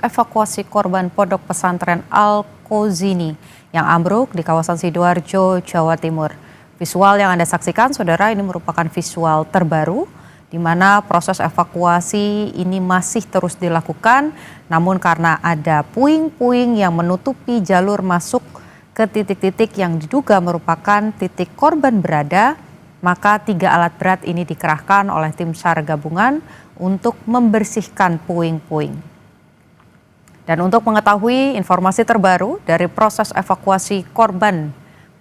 evakuasi korban pondok pesantren Al-Kozini yang ambruk di kawasan Sidoarjo, Jawa Timur. Visual yang Anda saksikan, saudara, ini merupakan visual terbaru di mana proses evakuasi ini masih terus dilakukan, namun karena ada puing-puing yang menutupi jalur masuk ke titik-titik yang diduga merupakan titik korban berada, maka 3 alat berat ini dikerahkan oleh tim SAR gabungan untuk membersihkan puing-puing. Dan untuk mengetahui informasi terbaru dari proses evakuasi korban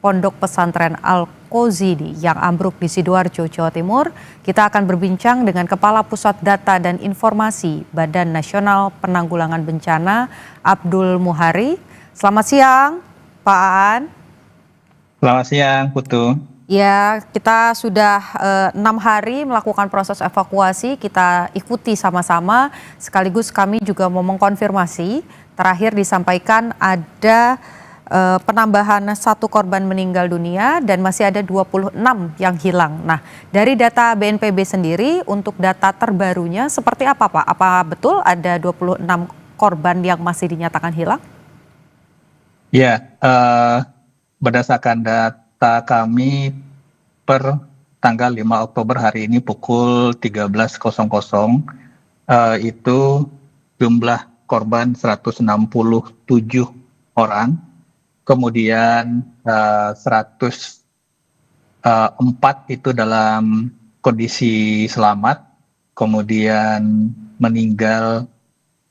pondok pesantren Al-Kozini yang ambruk di Sidoarjo, Jawa Timur, kita akan berbincang dengan Kepala Pusat Data dan Informasi Badan Nasional Penanggulangan Bencana, Abdul Muhari. Selamat siang, Pak Aan. Selamat siang, Putu. Ya, kita sudah 6 hari melakukan proses evakuasi, kita ikuti sama-sama, sekaligus kami juga mau mengkonfirmasi, terakhir disampaikan ada penambahan 1 korban meninggal dunia dan masih ada 26 yang hilang. Nah, dari data BNPB sendiri, untuk data terbarunya seperti apa, Pak? Apa betul ada 26 korban yang masih dinyatakan hilang? Ya, berdasarkan data kami per tanggal 5 Oktober hari ini pukul 13.00, itu jumlah korban 167 orang, kemudian 104 itu dalam kondisi selamat, kemudian meninggal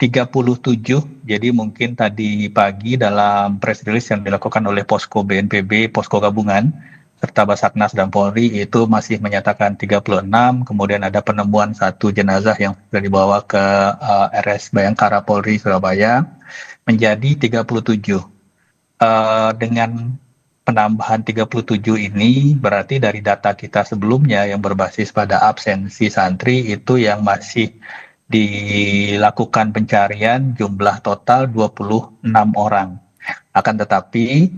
37, jadi mungkin tadi pagi dalam press release yang dilakukan oleh Posko BNPB, Posko Gabungan, serta Basarnas dan Polri itu masih menyatakan 36, kemudian ada penemuan 1 jenazah yang sudah dibawa ke RS Bayangkara Polri Surabaya, menjadi 37. Dengan penambahan 37 ini berarti dari data kita sebelumnya yang berbasis pada absensi santri itu yang masih dilakukan pencarian jumlah total 26 orang. Akan tetapi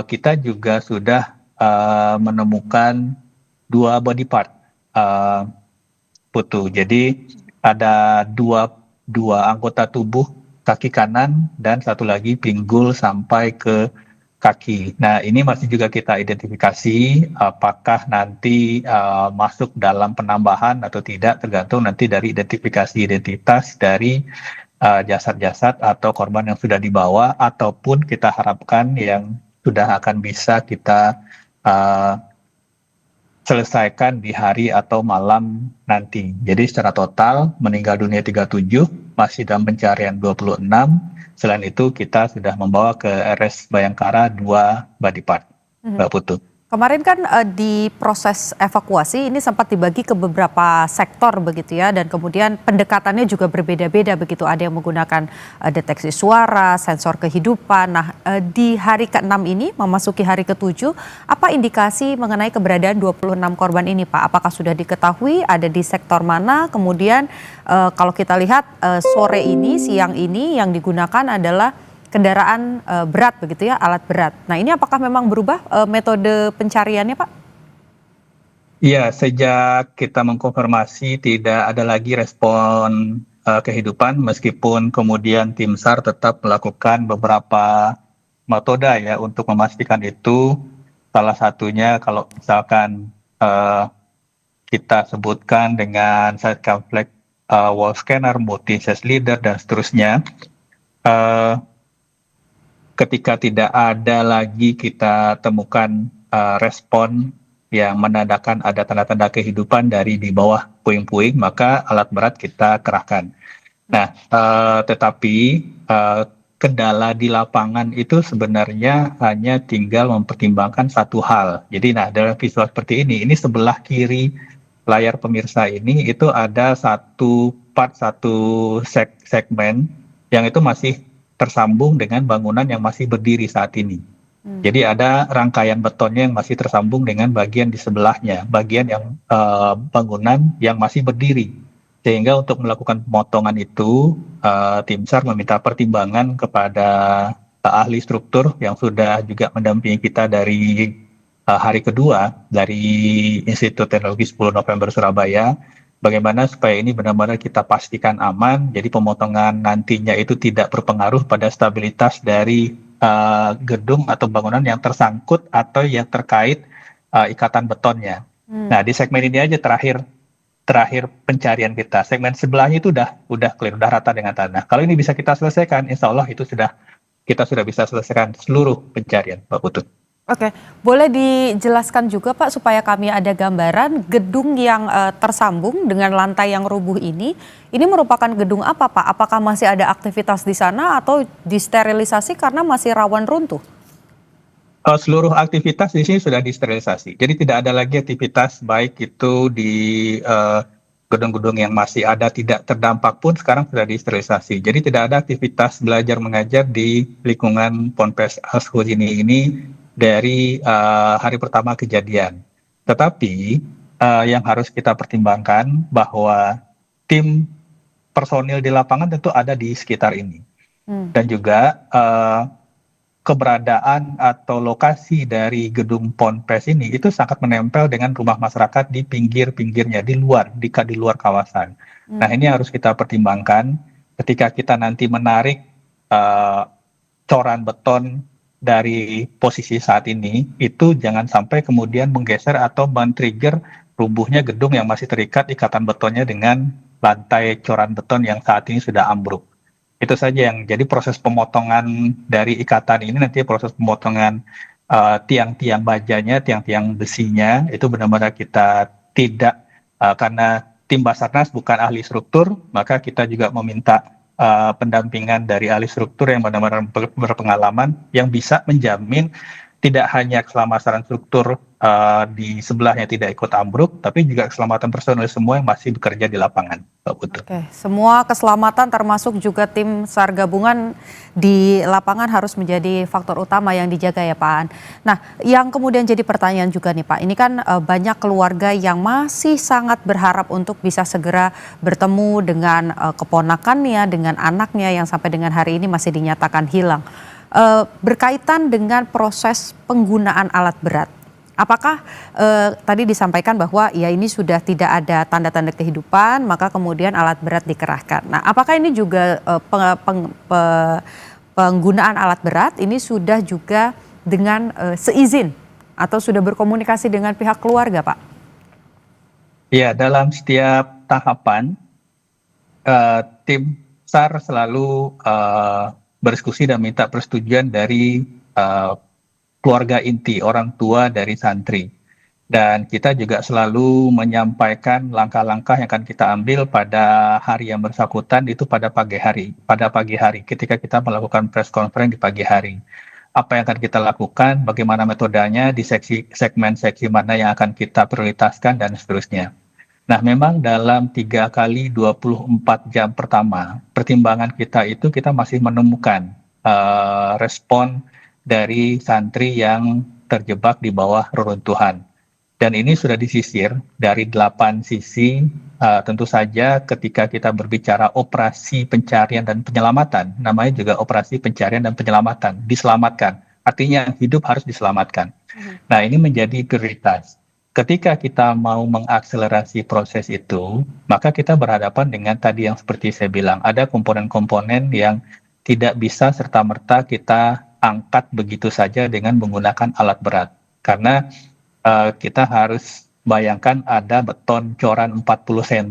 kita juga sudah menemukan 2 body part, Putu. Jadi ada dua anggota tubuh, kaki kanan dan 1 lagi pinggul sampai ke kaki. Nah, ini masih juga kita identifikasi apakah nanti masuk dalam penambahan atau tidak, tergantung nanti dari identifikasi identitas dari jasad-jasad atau korban yang sudah dibawa, ataupun kita harapkan yang sudah akan bisa kita selesaikan di hari atau malam nanti. Jadi secara total meninggal dunia 37, masih dalam pencarian 26. Selain itu kita sudah membawa ke RS Bayangkara 2 body part, Mbak Putu. Kemarin kan di proses evakuasi ini sempat dibagi ke beberapa sektor begitu ya, dan kemudian pendekatannya juga berbeda-beda begitu. Ada yang menggunakan deteksi suara, sensor kehidupan. Nah, di hari ke-6 ini memasuki hari ke-7, apa indikasi mengenai keberadaan 26 korban ini, Pak? Apakah sudah diketahui ada di sektor mana? Kemudian kalau kita lihat sore ini, siang ini yang digunakan adalah kendaraan berat begitu ya, alat berat. Nah, ini apakah memang berubah metode pencariannya, Pak? Iya, sejak kita mengkonfirmasi tidak ada lagi respon kehidupan, meskipun kemudian tim SAR tetap melakukan beberapa metode ya untuk memastikan itu. Salah satunya kalau misalkan kita sebutkan dengan side conflict wall scanner, multi sense leader dan seterusnya. Ketika tidak ada lagi kita temukan respon yang menandakan ada tanda-tanda kehidupan dari di bawah puing-puing, maka alat berat kita kerahkan. Nah, tetapi kendala di lapangan itu sebenarnya hanya tinggal mempertimbangkan 1 hal. Jadi dalam visual seperti ini sebelah kiri layar pemirsa ini itu ada 1 segmen yang itu masih tersambung dengan bangunan yang masih berdiri saat ini. Jadi ada rangkaian betonnya yang masih tersambung dengan bagian di sebelahnya, bagian yang bangunan yang masih berdiri. Sehingga untuk melakukan pemotongan itu, tim SAR meminta pertimbangan kepada ahli struktur yang sudah juga mendampingi kita dari hari kedua dari Institut Teknologi 10 November Surabaya, bagaimana supaya ini benar-benar kita pastikan aman, jadi pemotongan nantinya itu tidak berpengaruh pada stabilitas dari gedung atau bangunan yang tersangkut atau yang terkait ikatan betonnya. Nah, di segmen ini aja terakhir terakhir pencarian kita. Segmen sebelahnya itu udah clear, udah rata dengan tanah. Kalau ini bisa kita selesaikan, insya Allah itu kita sudah bisa selesaikan seluruh pencarian, Pak Putut. Oke, boleh dijelaskan juga Pak supaya kami ada gambaran gedung yang tersambung dengan lantai yang rubuh ini merupakan gedung apa Pak? Apakah masih ada aktivitas di sana atau disterilisasi karena masih rawan runtuh? Seluruh aktivitas di sini sudah disterilisasi. Jadi tidak ada lagi aktivitas baik itu di gedung-gedung yang masih ada tidak terdampak pun sekarang sudah disterilisasi. Jadi tidak ada aktivitas belajar mengajar di lingkungan Ponpes Al-Khouzini ini dari hari pertama kejadian. Tetapi yang harus kita pertimbangkan bahwa tim personil di lapangan tentu ada di sekitar ini. Dan juga keberadaan atau lokasi dari gedung Ponpes ini itu sangat menempel dengan rumah masyarakat di pinggir-pinggirnya, di luar kawasan. Nah, ini harus kita pertimbangkan ketika kita nanti menarik coran beton dari posisi saat ini, itu jangan sampai kemudian menggeser atau men-trigger rubuhnya gedung yang masih terikat ikatan betonnya dengan lantai coran beton yang saat ini sudah ambruk. Itu saja yang jadi proses pemotongan dari ikatan ini, nanti proses pemotongan tiang-tiang bajanya, tiang-tiang besinya itu benar-benar kita tidak karena tim Basarnas bukan ahli struktur, maka kita juga meminta pendampingan dari ahli struktur yang benar-benar berpengalaman yang bisa menjamin tidak hanya keselamatan struktur di sebelahnya tidak ikut ambruk, tapi juga keselamatan personel semua yang masih bekerja di lapangan, Pak Putu. Oke, semua keselamatan termasuk juga tim SAR gabungan di lapangan harus menjadi faktor utama yang dijaga ya Pak Aan. Nah, yang kemudian jadi pertanyaan juga nih Pak, ini kan banyak keluarga yang masih sangat berharap untuk bisa segera bertemu dengan keponakannya, dengan anaknya yang sampai dengan hari ini masih dinyatakan hilang. Berkaitan dengan proses penggunaan alat berat. Apakah tadi disampaikan bahwa ya ini sudah tidak ada tanda-tanda kehidupan, maka kemudian alat berat dikerahkan. Nah, apakah ini juga penggunaan alat berat ini sudah juga dengan seizin atau sudah berkomunikasi dengan pihak keluarga, Pak? Ya, dalam setiap tahapan tim SAR selalu berdiskusi dan minta persetujuan dari keluarga inti, orang tua dari santri. Dan kita juga selalu menyampaikan langkah-langkah yang akan kita ambil pada hari yang bersangkutan itu pada pagi hari. Pada pagi hari ketika kita melakukan press conference di pagi hari. Apa yang akan kita lakukan, bagaimana metodenya, di segmen-seksi mana yang akan kita prioritaskan, dan seterusnya. Nah, memang dalam 3 kali 24 jam pertama, pertimbangan kita itu kita masih menemukan respon dari santri yang terjebak di bawah reruntuhan. Dan ini sudah disisir dari 8 sisi, tentu saja ketika kita berbicara operasi pencarian dan penyelamatan, namanya juga operasi pencarian dan penyelamatan, diselamatkan. Artinya hidup harus diselamatkan. Nah, ini menjadi prioritas. Ketika kita mau mengakselerasi proses itu, maka kita berhadapan dengan tadi yang seperti saya bilang, ada komponen-komponen yang tidak bisa serta-merta kita angkat begitu saja dengan menggunakan alat berat. Karena kita harus bayangkan ada beton coran 40 cm,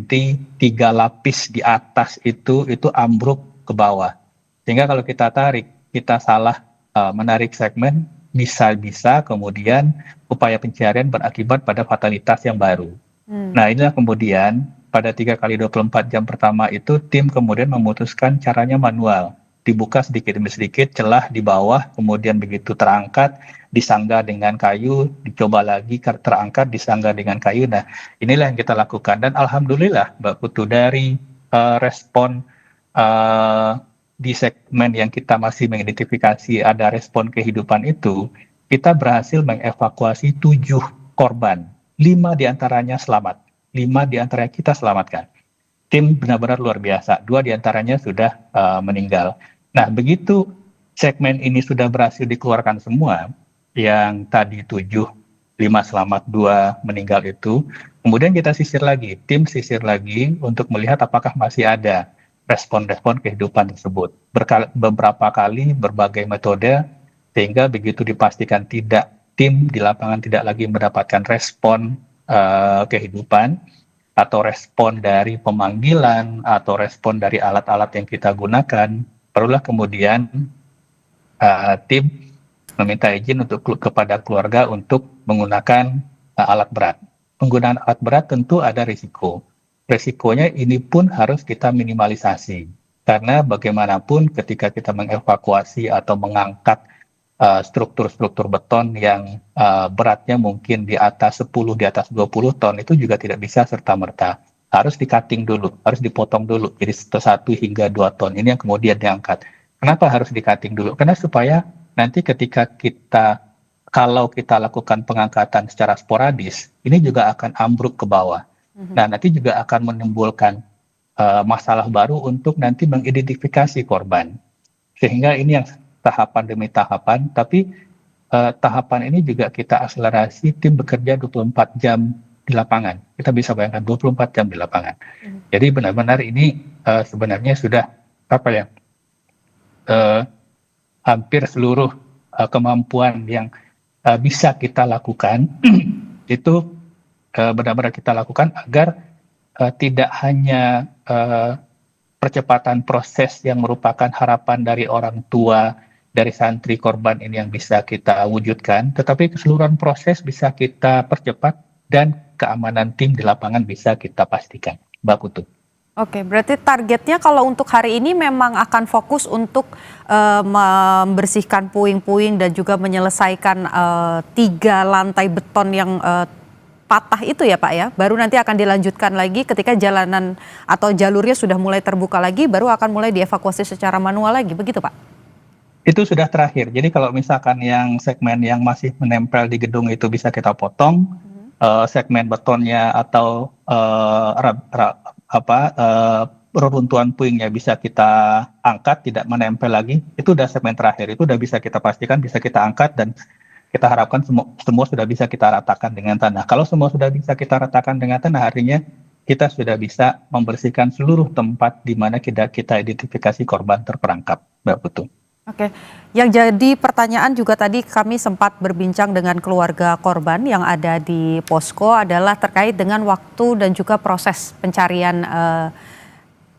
3 lapis di atas itu ambruk ke bawah. Sehingga kalau kita tarik, kita salah menarik segmen, bisa-bisa kemudian upaya pencarian berakibat pada fatalitas yang baru. Nah, inilah kemudian pada 3 kali 24 jam pertama itu tim kemudian memutuskan caranya manual. Dibuka sedikit demi sedikit celah di bawah, kemudian begitu terangkat, disanggah dengan kayu, dicoba lagi terangkat, disanggah dengan kayu. Nah, inilah yang kita lakukan. Dan alhamdulillah Mbak Putu, dari respon di segmen yang kita masih mengidentifikasi ada respon kehidupan itu, kita berhasil mengevakuasi 7 korban. 5 diantaranya selamat. 5 diantaranya kita selamatkan. Tim benar-benar luar biasa. 2 diantaranya sudah meninggal. Nah, begitu segmen ini sudah berhasil dikeluarkan semua, yang tadi 7 5 selamat, 2 meninggal itu. Kemudian kita sisir lagi, tim sisir lagi untuk melihat apakah masih ada respon-respon kehidupan tersebut. Beberapa kali berbagai metode sehingga begitu dipastikan tim di lapangan tidak lagi mendapatkan respon kehidupan atau respon dari pemanggilan atau respon dari alat-alat yang kita gunakan, barulah kemudian tim meminta izin kepada keluarga untuk menggunakan alat berat. Penggunaan alat berat tentu ada risiko. Risikonya ini pun harus kita minimalisasi. Karena bagaimanapun ketika kita mengevakuasi atau mengangkat struktur-struktur beton yang beratnya mungkin di atas 10, di atas 20 ton, itu juga tidak bisa serta-merta. Harus di-cutting dulu, harus dipotong dulu. Jadi 1 hingga 2 ton ini yang kemudian diangkat. Kenapa harus di-cutting dulu? Karena supaya nanti ketika kalau kita lakukan pengangkatan secara sporadis, ini juga akan ambruk ke bawah. Nah, nanti juga akan menimbulkan masalah baru untuk nanti mengidentifikasi korban. Sehingga ini yang tahapan demi tahapan, tapi tahapan ini juga kita akselerasi, tim bekerja 24 jam di lapangan. Kita bisa bayangkan 24 jam di lapangan. Jadi benar-benar ini sebenarnya sudah hampir seluruh kemampuan yang bisa kita lakukan itu benar-benar kita lakukan agar tidak hanya percepatan proses yang merupakan harapan dari orang tua, dari santri korban ini yang bisa kita wujudkan, tetapi keseluruhan proses bisa kita percepat dan keamanan tim di lapangan bisa kita pastikan, Mbak Putu. Oke, berarti targetnya kalau untuk hari ini memang akan fokus untuk membersihkan puing-puing dan juga menyelesaikan 3 lantai beton yang patah itu ya Pak ya, baru nanti akan dilanjutkan lagi ketika jalanan atau jalurnya sudah mulai terbuka lagi, baru akan mulai dievakuasi secara manual lagi, begitu Pak? Itu sudah terakhir, jadi kalau misalkan yang segmen yang masih menempel di gedung itu bisa kita potong, segmen betonnya atau reruntuhan puingnya bisa kita angkat, tidak menempel lagi, itu udah segmen terakhir, itu udah bisa kita pastikan, bisa kita angkat dan kita harapkan semua sudah bisa kita ratakan dengan tanah. Kalau semua sudah bisa kita ratakan dengan tanah, artinya kita sudah bisa membersihkan seluruh tempat di mana kita identifikasi korban terperangkap, Mbak Putu. Oke, yang jadi pertanyaan juga tadi kami sempat berbincang dengan keluarga korban yang ada di posko adalah terkait dengan waktu dan juga proses pencarian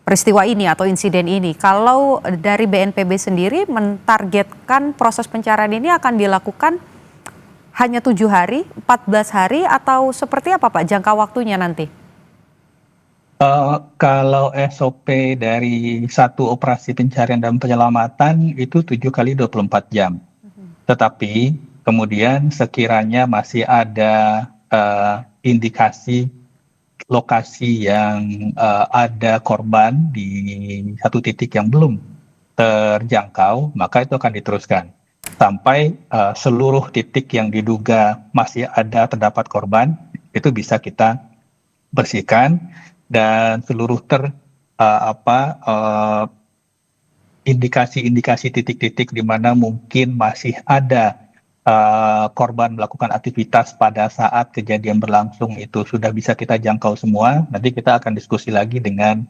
peristiwa ini atau insiden ini. Kalau dari BNPB sendiri mentargetkan proses pencarian ini akan dilakukan hanya 7 hari, 14 hari, atau seperti apa Pak jangka waktunya nanti? Kalau SOP dari satu operasi pencarian dan penyelamatan itu 7 kali 24 jam. Tetapi kemudian sekiranya masih ada indikasi lokasi yang ada korban di satu titik yang belum terjangkau, maka itu akan diteruskan sampai seluruh titik yang diduga masih terdapat korban itu bisa kita bersihkan dan seluruh indikasi-indikasi titik-titik di mana mungkin masih ada korban melakukan aktivitas pada saat kejadian berlangsung itu sudah bisa kita jangkau semua. Nanti kita akan diskusi lagi dengan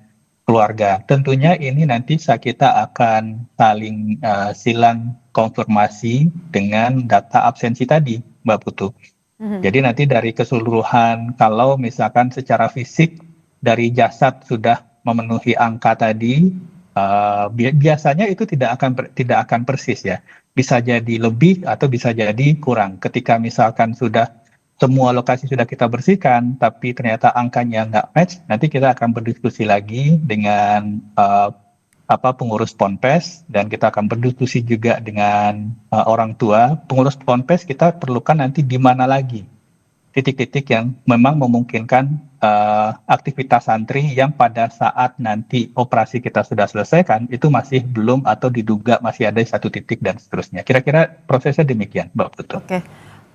keluarga. Tentunya ini nanti kita akan saling silang konfirmasi dengan data absensi tadi, Mbak Putu. Jadi nanti dari keseluruhan, kalau misalkan secara fisik dari jasad sudah memenuhi angka tadi, biasanya itu tidak akan persis ya. Bisa jadi lebih atau bisa jadi kurang. Ketika misalkan sudah semua lokasi sudah kita bersihkan, tapi ternyata angkanya nggak match, nanti kita akan berdiskusi lagi dengan pengurus Ponpes dan kita akan berdiskusi juga dengan orang tua. Pengurus Ponpes kita perlukan nanti di mana lagi titik-titik yang memang memungkinkan aktivitas santri yang pada saat nanti operasi kita sudah selesaikan itu masih belum atau diduga masih ada satu titik dan seterusnya. Kira-kira prosesnya demikian, Mbak Putu. Oke.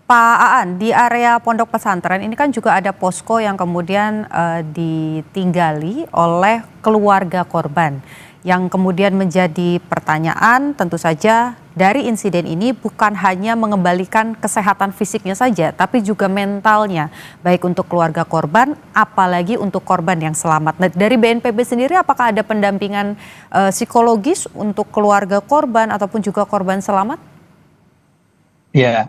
Pak Aan, di area pondok pesantren ini kan juga ada posko yang kemudian ditinggali oleh keluarga korban. Yang kemudian menjadi pertanyaan tentu saja dari insiden ini bukan hanya mengembalikan kesehatan fisiknya saja, tapi juga mentalnya, baik untuk keluarga korban, apalagi untuk korban yang selamat. Nah, dari BNPB sendiri, apakah ada pendampingan psikologis untuk keluarga korban ataupun juga korban selamat? Ya,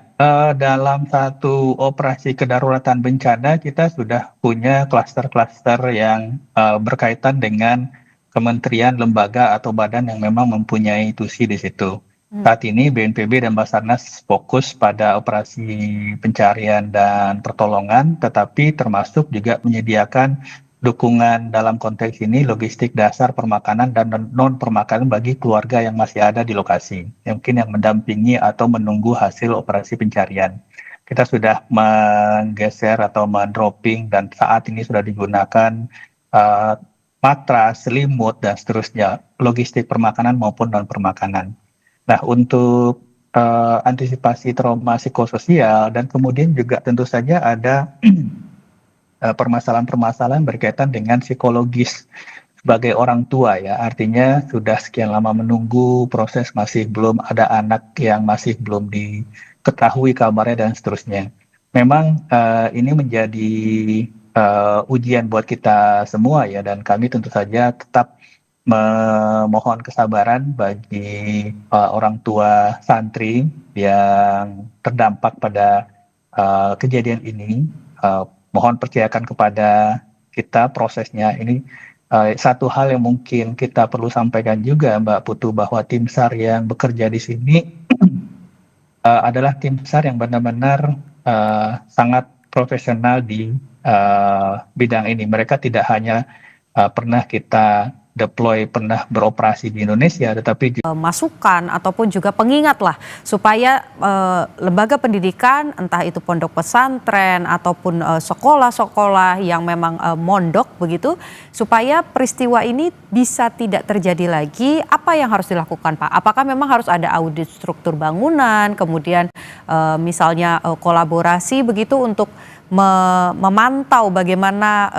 dalam satu operasi kedaruratan bencana kita sudah punya klaster-klaster yang berkaitan dengan kementerian, lembaga, atau badan yang memang mempunyai tusi di situ. Saat ini BNPB dan Basarnas fokus pada operasi pencarian dan pertolongan, tetapi termasuk juga menyediakan dukungan dalam konteks ini logistik dasar permakanan dan non-permakanan bagi keluarga yang masih ada di lokasi, mungkin yang mendampingi atau menunggu hasil operasi pencarian. Kita sudah menggeser atau mendropping dan saat ini sudah digunakan uh, matras, selimut, dan seterusnya, logistik permakanan maupun non-permakanan. Nah, untuk antisipasi trauma psikososial dan kemudian juga tentu saja ada permasalahan-permasalahan berkaitan dengan psikologis sebagai orang tua ya, artinya sudah sekian lama menunggu proses, masih belum ada anak yang masih belum diketahui kabarnya dan seterusnya. Memang ini menjadi ujian buat kita semua ya, dan kami tentu saja tetap memohon kesabaran bagi orang tua santri yang terdampak pada kejadian ini. Mohon percayakan kepada kita prosesnya. Ini satu hal yang mungkin kita perlu sampaikan juga, Mbak Putu, bahwa tim SAR yang bekerja di sini adalah tim SAR yang benar-benar sangat profesional di bidang ini. Mereka tidak hanya pernah kita deploy, pernah beroperasi di Indonesia, tetapi juga Masukan ataupun juga pengingat lah supaya lembaga pendidikan, entah itu pondok pesantren ataupun sekolah-sekolah yang memang mondok begitu, supaya peristiwa ini bisa tidak terjadi lagi. Apa yang harus dilakukan, Pak? Apakah memang harus ada audit struktur bangunan, kemudian misalnya kolaborasi begitu untuk memantau bagaimana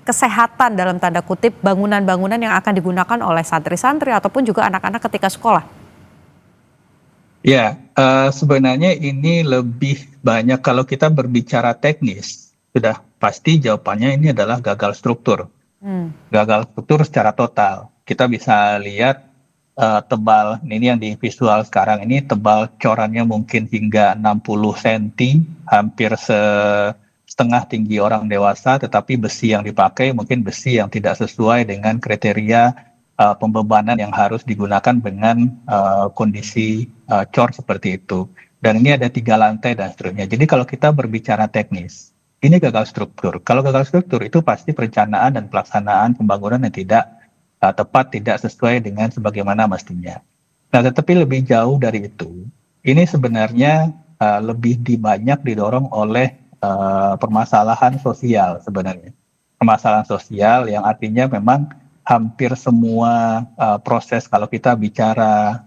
kesehatan dalam tanda kutip bangunan-bangunan yang akan digunakan oleh santri-santri ataupun juga anak-anak ketika sekolah? ya, sebenarnya ini lebih banyak kalau kita berbicara teknis, sudah pasti jawabannya ini adalah gagal struktur. Gagal struktur secara total. Kita bisa lihat tebal, ini yang di visual sekarang ini tebal corannya mungkin hingga 60 cm, hampir setengah tinggi orang dewasa, tetapi besi yang dipakai mungkin besi yang tidak sesuai dengan kriteria pembebanan yang harus digunakan dengan kondisi cor seperti itu. Dan ini ada 3 lantai dan seterusnya. Jadi kalau kita berbicara teknis, ini gagal struktur. Kalau gagal struktur itu pasti perencanaan dan pelaksanaan pembangunan yang tidak tepat, tidak sesuai dengan sebagaimana mestinya. Nah, tetapi lebih jauh dari itu, ini sebenarnya lebih banyak didorong oleh permasalahan sosial sebenarnya. Permasalahan sosial yang artinya memang hampir semua proses kalau kita bicara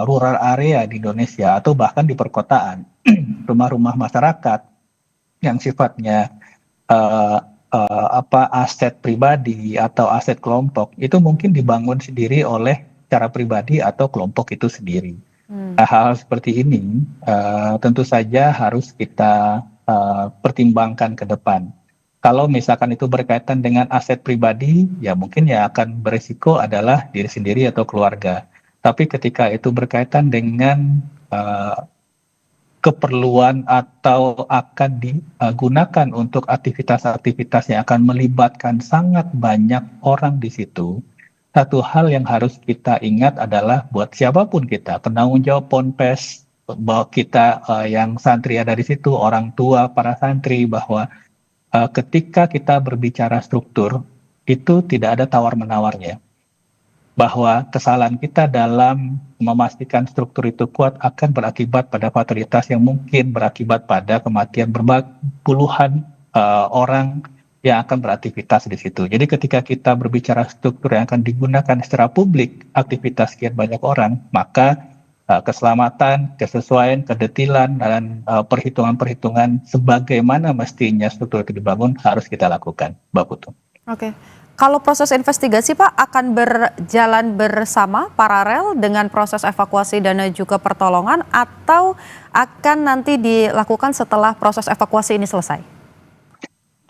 rural area di Indonesia atau bahkan di perkotaan, rumah-rumah masyarakat yang sifatnya aset pribadi atau aset kelompok itu mungkin dibangun sendiri oleh secara pribadi atau kelompok itu sendiri. Hal-hal seperti ini tentu saja harus kita pertimbangkan ke depan. Kalau misalkan itu berkaitan dengan aset pribadi, ya mungkin yang akan berisiko adalah diri sendiri atau keluarga. Tapi ketika itu berkaitan dengan keperluan atau akan digunakan untuk aktivitas-aktivitas yang akan melibatkan sangat banyak orang di situ, satu hal yang harus kita ingat adalah buat siapapun kita, penanggung jawab Ponpes, bahwa kita yang santri ada di situ, orang tua, para santri, bahwa ketika kita berbicara struktur, itu tidak ada tawar-menawarnya. Bahwa kesalahan kita dalam memastikan struktur itu kuat akan berakibat pada fatalitas yang mungkin berakibat pada kematian puluhan orang yang akan beraktivitas di situ. Jadi ketika kita berbicara struktur yang akan digunakan secara publik, aktivitas sekian banyak orang, maka keselamatan, kesesuaian, kedetilan, dan perhitungan-perhitungan sebagaimana mestinya struktur itu dibangun harus kita lakukan, Mbak Putu. Oke. Kalau proses investigasi Pak akan berjalan bersama paralel dengan proses evakuasi dan juga pertolongan atau akan nanti dilakukan setelah proses evakuasi ini selesai?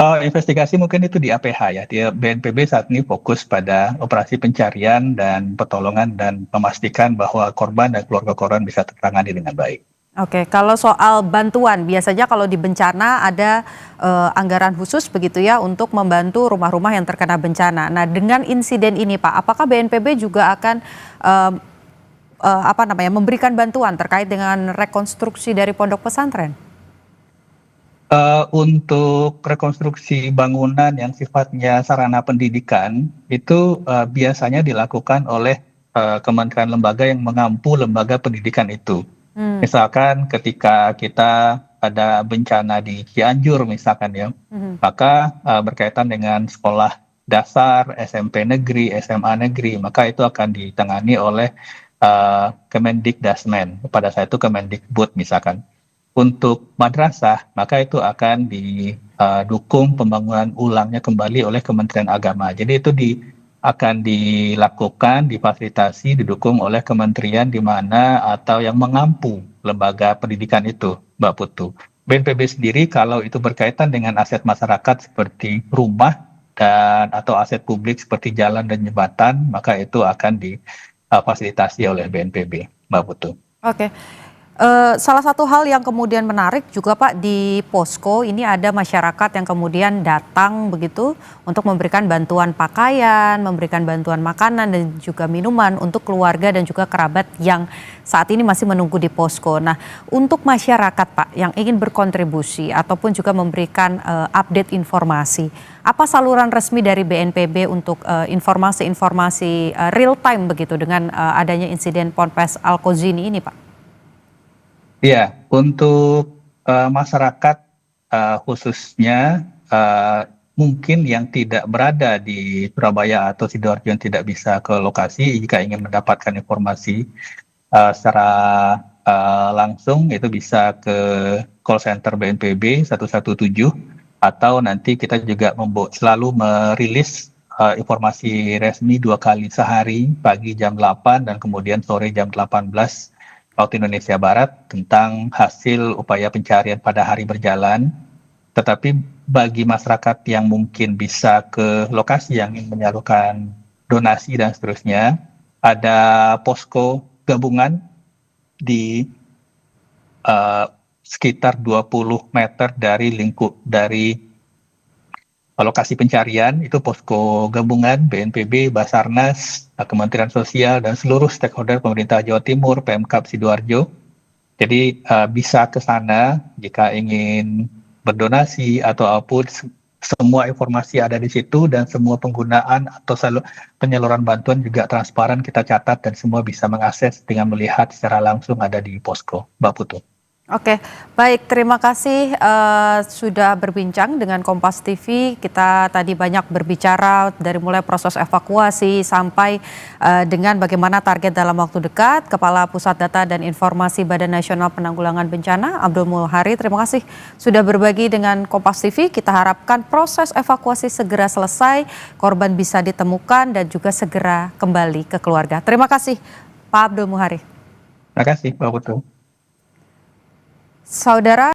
Investigasi mungkin itu di APH ya. BNPB saat ini fokus pada operasi pencarian dan pertolongan dan memastikan bahwa korban dan keluarga korban bisa tertangani dengan baik. Oke, kalau soal bantuan, biasanya kalau di bencana ada anggaran khusus begitu ya untuk membantu rumah-rumah yang terkena bencana. Nah, dengan insiden ini Pak, apakah BNPB juga akan memberikan bantuan terkait dengan rekonstruksi dari pondok pesantren? Untuk rekonstruksi bangunan yang sifatnya sarana pendidikan itu biasanya dilakukan oleh kementerian lembaga yang mengampu lembaga pendidikan itu. Misalkan ketika kita ada bencana di Cianjur misalkan ya, maka berkaitan dengan sekolah dasar, SMP negeri, SMA negeri, maka itu akan ditangani oleh Kemendikdasmen, pada saat itu Kemendikbud misalkan. Untuk madrasah, maka itu akan didukung pembangunan ulangnya kembali oleh Kementerian Agama. Jadi itu akan dilakukan, difasilitasi, didukung oleh kementerian di mana atau yang mengampu lembaga pendidikan itu, Mbak Putu. BNPB sendiri kalau itu berkaitan dengan aset masyarakat seperti rumah dan atau aset publik seperti jalan dan jembatan, maka itu akan difasilitasi oleh BNPB, Mbak Putu. Oke. Salah satu hal yang kemudian menarik juga Pak di posko ini ada masyarakat yang kemudian datang begitu untuk memberikan bantuan pakaian, memberikan bantuan makanan dan juga minuman untuk keluarga dan juga kerabat yang saat ini masih menunggu di posko. Nah, untuk masyarakat Pak yang ingin berkontribusi ataupun juga memberikan update informasi, apa saluran resmi dari BNPB untuk informasi-informasi real time begitu dengan adanya insiden Ponpes Al-Kozini ini Pak? Ya, untuk masyarakat khususnya mungkin yang tidak berada di Surabaya atau Sidoarjo yang tidak bisa ke lokasi, jika ingin mendapatkan informasi secara langsung itu bisa ke call center BNPB 117 atau nanti kita juga selalu merilis informasi resmi 2 kali sehari, pagi jam 8 dan kemudian sore jam 18 waktu Indonesia Barat tentang hasil upaya pencarian pada hari berjalan. Tetapi bagi masyarakat yang mungkin bisa ke lokasi yang ingin menyalurkan donasi dan seterusnya, ada posko gabungan di sekitar 20 meter dari lokasi pencarian, itu posko gabungan BNPB, Basarnas, Kementerian Sosial, dan seluruh stakeholder pemerintah Jawa Timur, Pemkab Sidoarjo. Jadi bisa ke sana jika ingin berdonasi atau apapun, semua informasi ada di situ dan semua penggunaan atau penyaluran bantuan juga transparan kita catat dan semua bisa mengakses dengan melihat secara langsung ada di posko, Mbak Putu. Oke, baik. Terima kasih sudah berbincang dengan Kompas TV. Kita tadi banyak berbicara dari mulai proses evakuasi sampai dengan bagaimana target dalam waktu dekat. Kepala Pusat Data dan Informasi Badan Nasional Penanggulangan Bencana, Abdul Muhari, terima kasih sudah berbagi dengan Kompas TV. Kita harapkan proses evakuasi segera selesai, korban bisa ditemukan dan juga segera kembali ke keluarga. Terima kasih, Pak Abdul Muhari. Terima kasih, Mbak Putu. Saudara